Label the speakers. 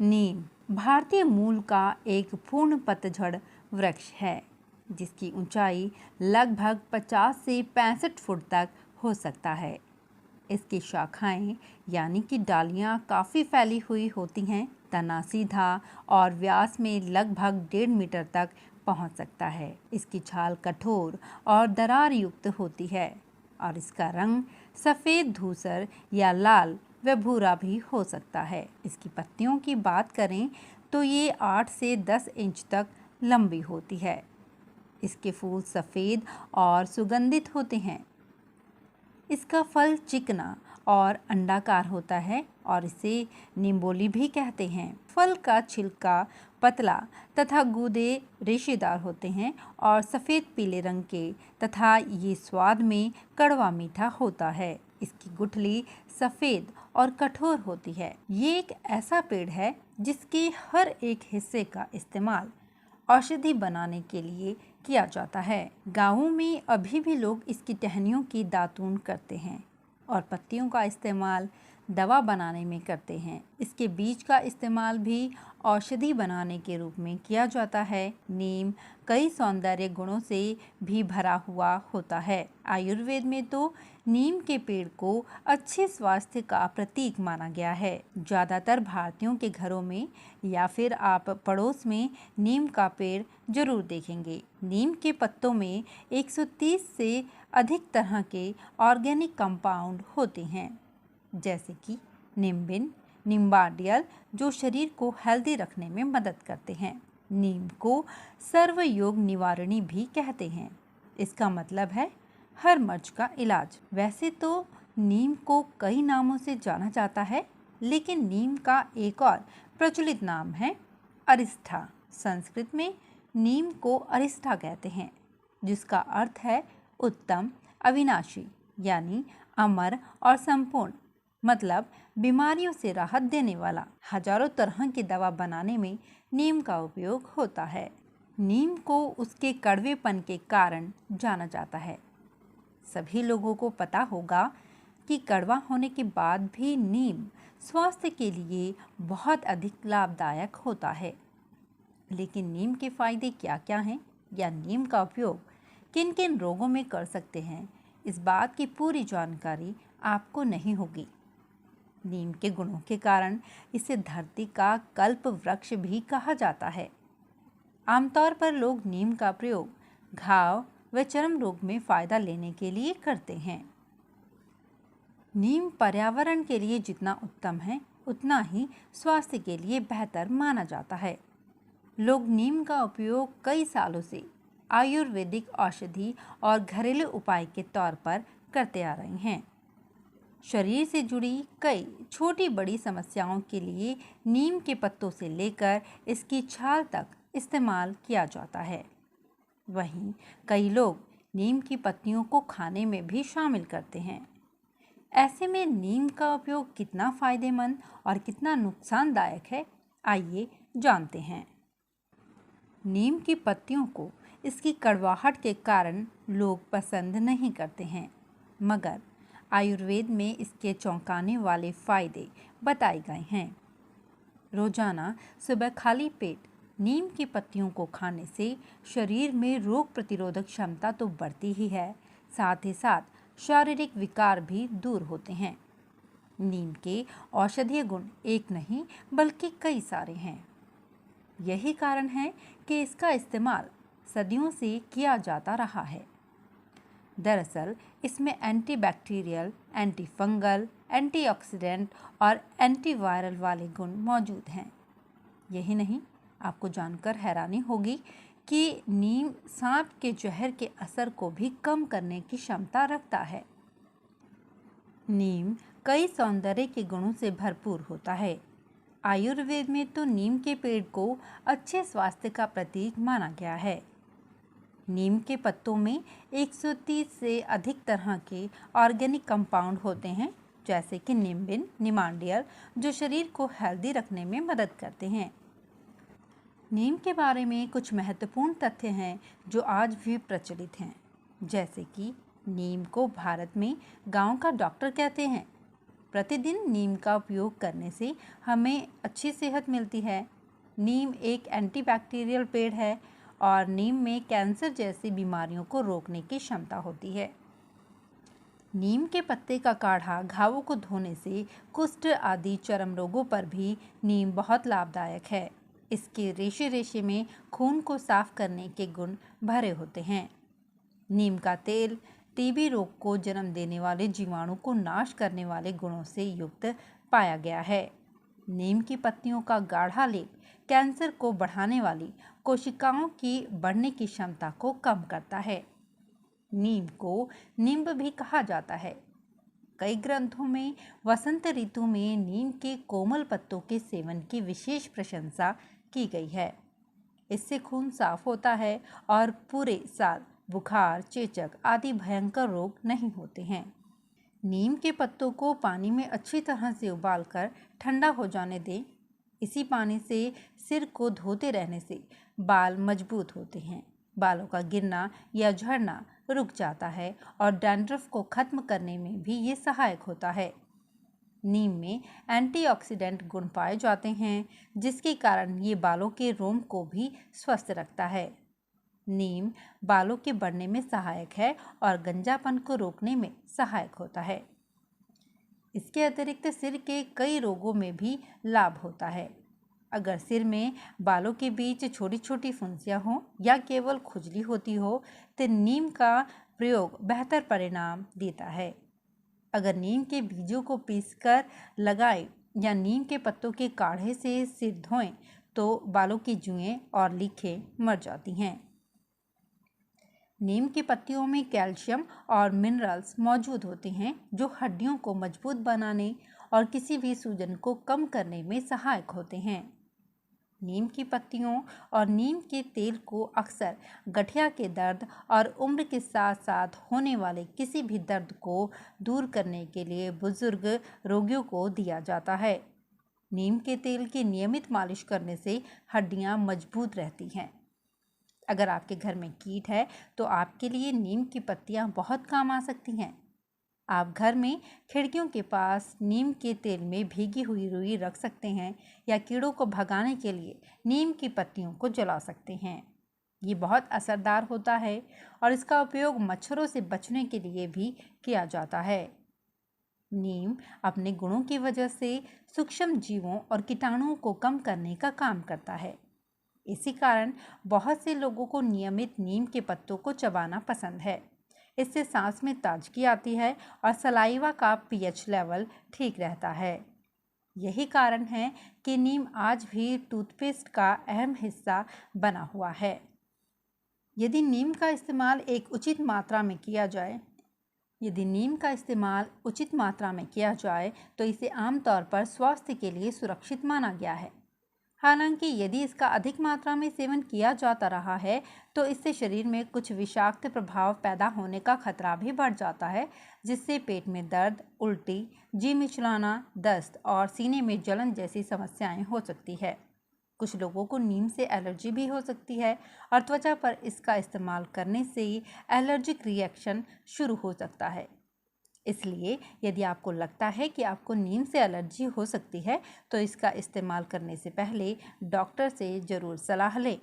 Speaker 1: नीम भारतीय मूल का एक पूर्ण पतझड़ वृक्ष है जिसकी ऊंचाई लगभग 50 से 65 फुट तक हो सकता है। इसकी शाखाएं यानी कि डालियां काफ़ी फैली हुई होती हैं। तना सीधा और व्यास में लगभग 1.5 मीटर तक पहुंच सकता है। इसकी छाल कठोर और दरार युक्त होती है और इसका रंग सफ़ेद, धूसर या लाल व भूरा भी हो सकता है। इसकी पत्तियों की बात करें तो ये 8 से 10 इंच तक लंबी होती है। इसके फूल सफ़ेद और सुगंधित होते हैं। इसका फल चिकना और अंडाकार होता है और इसे निम्बोली भी कहते हैं। फल का छिलका पतला तथा गूदे रेशेदार होते हैं और सफ़ेद पीले रंग के तथा ये स्वाद में कड़वा मीठा होता है। इसकी गुठली सफ़ेद और कठोर होती है। ये एक ऐसा पेड़ है जिसके हर एक हिस्से का इस्तेमाल औषधि बनाने के लिए किया जाता है। गाँवों में अभी भी लोग इसकी टहनियों की दातून करते हैं और पत्तियों का इस्तेमाल दवा बनाने में करते हैं। इसके बीज का इस्तेमाल भी औषधि बनाने के रूप में किया जाता है। नीम कई सौंदर्य गुणों से भी भरा हुआ होता है। आयुर्वेद में तो नीम के पेड़ को अच्छे स्वास्थ्य का प्रतीक माना गया है। ज़्यादातर भारतीयों के घरों में या फिर आप पड़ोस में नीम का पेड़ जरूर देखेंगे। नीम के पत्तों में 130 से अधिक तरह के ऑर्गेनिक कंपाउंड होते हैं, जैसे कि निम्बिन, निम्बार्डियल, जो शरीर को हेल्दी रखने में मदद करते हैं। नीम को सर्वयोग निवारणी भी कहते हैं। इसका मतलब है हर मर्ज का इलाज। वैसे तो नीम को कई नामों से जाना जाता है, लेकिन नीम का एक और प्रचलित नाम है अरिष्ठा। संस्कृत में नीम को अरिष्ठा कहते हैं, जिसका अर्थ है उत्तम, अविनाशी, यानी अमर और संपूर्ण, मतलब बीमारियों से राहत देने वाला। हजारों तरह की दवा बनाने में नीम का उपयोग होता है। नीम को उसके कड़वेपन के कारण जाना जाता है। सभी लोगों को पता होगा कि कड़वा होने के बाद भी नीम स्वास्थ्य के लिए बहुत अधिक लाभदायक होता है। लेकिन नीम के फायदे क्या क्या हैं या नीम का उपयोग किन किन रोगों में कर सकते हैं, इस बात की पूरी जानकारी आपको नहीं होगी। नीम के गुणों के कारण इसे धरती का कल्प वृक्ष भी कहा जाता है। आमतौर पर लोग नीम का प्रयोग घाव व चर्म रोग में फायदा लेने के लिए करते हैं। नीम पर्यावरण के लिए जितना उत्तम है, उतना ही स्वास्थ्य के लिए बेहतर माना जाता है। लोग नीम का उपयोग कई सालों से आयुर्वेदिक औषधि और घरेलू उपाय के तौर पर करते आ रहे हैं। शरीर से जुड़ी कई छोटी बड़ी समस्याओं के लिए नीम के पत्तों से लेकर इसकी छाल तक इस्तेमाल किया जाता है। वहीं कई लोग नीम की पत्तियों को खाने में भी शामिल करते हैं। ऐसे में नीम का उपयोग कितना फायदेमंद और कितना नुकसानदायक है, आइए जानते हैं। नीम की पत्तियों को इसकी कड़वाहट के कारण लोग पसंद नहीं करते हैं, मगर आयुर्वेद में इसके चौंकाने वाले फायदे बताए गए हैं। रोजाना सुबह खाली पेट नीम की पत्तियों को खाने से शरीर में रोग प्रतिरोधक क्षमता तो बढ़ती ही है, साथ ही साथ शारीरिक विकार भी दूर होते हैं। नीम के औषधीय गुण एक नहीं बल्कि कई सारे हैं। यही कारण है कि इसका इस्तेमाल सदियों से किया जाता रहा है। दरअसल इसमें एंटीबैक्टीरियल, एंटी फंगल, एंटीऑक्सीडेंट और एंटीवायरल वाले गुण मौजूद हैं। यही नहीं, आपको जानकर हैरानी होगी कि नीम सांप के जहर के असर को भी कम करने की क्षमता रखता है। नीम कई सौंदर्य के गुणों से भरपूर होता है। आयुर्वेद में तो नीम के पेड़ को अच्छे स्वास्थ्य का प्रतीक माना गया है। नीम के पत्तों में 130 से अधिक तरह के ऑर्गेनिक कंपाउंड होते हैं, जैसे कि निम्बिन, निमांडियल, जो शरीर को हेल्दी रखने में मदद करते हैं। नीम के बारे में कुछ महत्वपूर्ण तथ्य हैं जो आज भी प्रचलित हैं, जैसे कि नीम को भारत में गांव का डॉक्टर कहते हैं। प्रतिदिन नीम का उपयोग करने से हमें अच्छी सेहत मिलती है। नीम एक एंटीबैक्टीरियल पेड़ है और नीम में कैंसर जैसी बीमारियों को रोकने की क्षमता होती है। नीम के पत्ते का काढ़ा घावों को धोने से कुष्ठ आदि चर्म रोगों पर भी नीम बहुत लाभदायक है। इसके रेशे रेशे में खून को साफ करने के गुण भरे होते हैं। नीम का तेल टीबी रोग को जन्म देने वाले जीवाणु को नाश करने वाले गुणों से युक्त पाया गया है। नीम की पत्तियों का गाढ़ा लेप कैंसर को बढ़ाने वाली कोशिकाओं की बढ़ने की क्षमता को कम करता है। नीम को निम्ब भी कहा जाता है। कई ग्रंथों में वसंत ऋतु में नीम के कोमल पत्तों के सेवन की विशेष प्रशंसा की गई है। इससे खून साफ होता है और पूरे साल बुखार, चेचक आदि भयंकर रोग नहीं होते हैं। नीम के पत्तों को पानी में अच्छी तरह से उबालकर ठंडा हो जाने दें। इसी पानी से सिर को धोते रहने से बाल मजबूत होते हैं, बालों का गिरना या झड़ना रुक जाता है और डैंड्रफ को खत्म करने में भी ये सहायक होता है। नीम में एंटीऑक्सीडेंट गुण पाए जाते हैं, जिसके कारण ये बालों के रोम को भी स्वस्थ रखता है। नीम बालों के बढ़ने में सहायक है और गंजापन को रोकने में सहायक होता है। इसके अतिरिक्त सिर के कई रोगों में भी लाभ होता है। अगर सिर में बालों के बीच छोटी छोटी फुंसियाँ हों या केवल खुजली होती हो तो नीम का प्रयोग बेहतर परिणाम देता है। अगर नीम के बीजों को पीसकर लगाएं या नीम के पत्तों के काढ़े से सिर धोएं तो बालों की जुएं और लीखें मर जाती हैं। नीम की पत्तियों में कैल्शियम और मिनरल्स मौजूद होते हैं जो हड्डियों को मजबूत बनाने और किसी भी सूजन को कम करने में सहायक होते हैं। नीम की पत्तियों और नीम के तेल को अक्सर गठिया के दर्द और उम्र के साथ साथ होने वाले किसी भी दर्द को दूर करने के लिए बुजुर्ग रोगियों को दिया जाता है। नीम के तेल की नियमित मालिश करने से हड्डियां मजबूत रहती हैं। अगर आपके घर में कीट है तो आपके लिए नीम की पत्तियां बहुत काम आ सकती हैं। आप घर में खिड़कियों के पास नीम के तेल में भीगी हुई रुई रख सकते हैं या कीड़ों को भगाने के लिए नीम की पत्तियों को जला सकते हैं। ये बहुत असरदार होता है और इसका उपयोग मच्छरों से बचने के लिए भी किया जाता है। नीम अपने गुणों की वजह से सूक्ष्म जीवों और कीटाणुओं को कम करने का काम करता है। इसी कारण बहुत से लोगों को नियमित नीम के पत्तों को चबाना पसंद है। इससे सांस में ताजगी आती है और सलाइवा का पीएच लेवल ठीक रहता है। यही कारण है कि नीम आज भी टूथपेस्ट का अहम हिस्सा बना हुआ है। यदि नीम का इस्तेमाल उचित मात्रा में किया जाए तो इसे आमतौर पर स्वास्थ्य के लिए सुरक्षित माना गया है। हालांकि यदि इसका अधिक मात्रा में सेवन किया जाता रहा है तो इससे शरीर में कुछ विषाक्त प्रभाव पैदा होने का खतरा भी बढ़ जाता है, जिससे पेट में दर्द, उल्टी, जी मिचलाना, दस्त और सीने में जलन जैसी समस्याएं हो सकती है। कुछ लोगों को नीम से एलर्जी भी हो सकती है और त्वचा पर इसका इस्तेमाल करने से ही एलर्जिक रिएक्शन शुरू हो सकता है। इसलिए यदि आपको लगता है कि आपको नीम से एलर्जी हो सकती है तो इसका इस्तेमाल करने से पहले डॉक्टर से ज़रूर सलाह लें।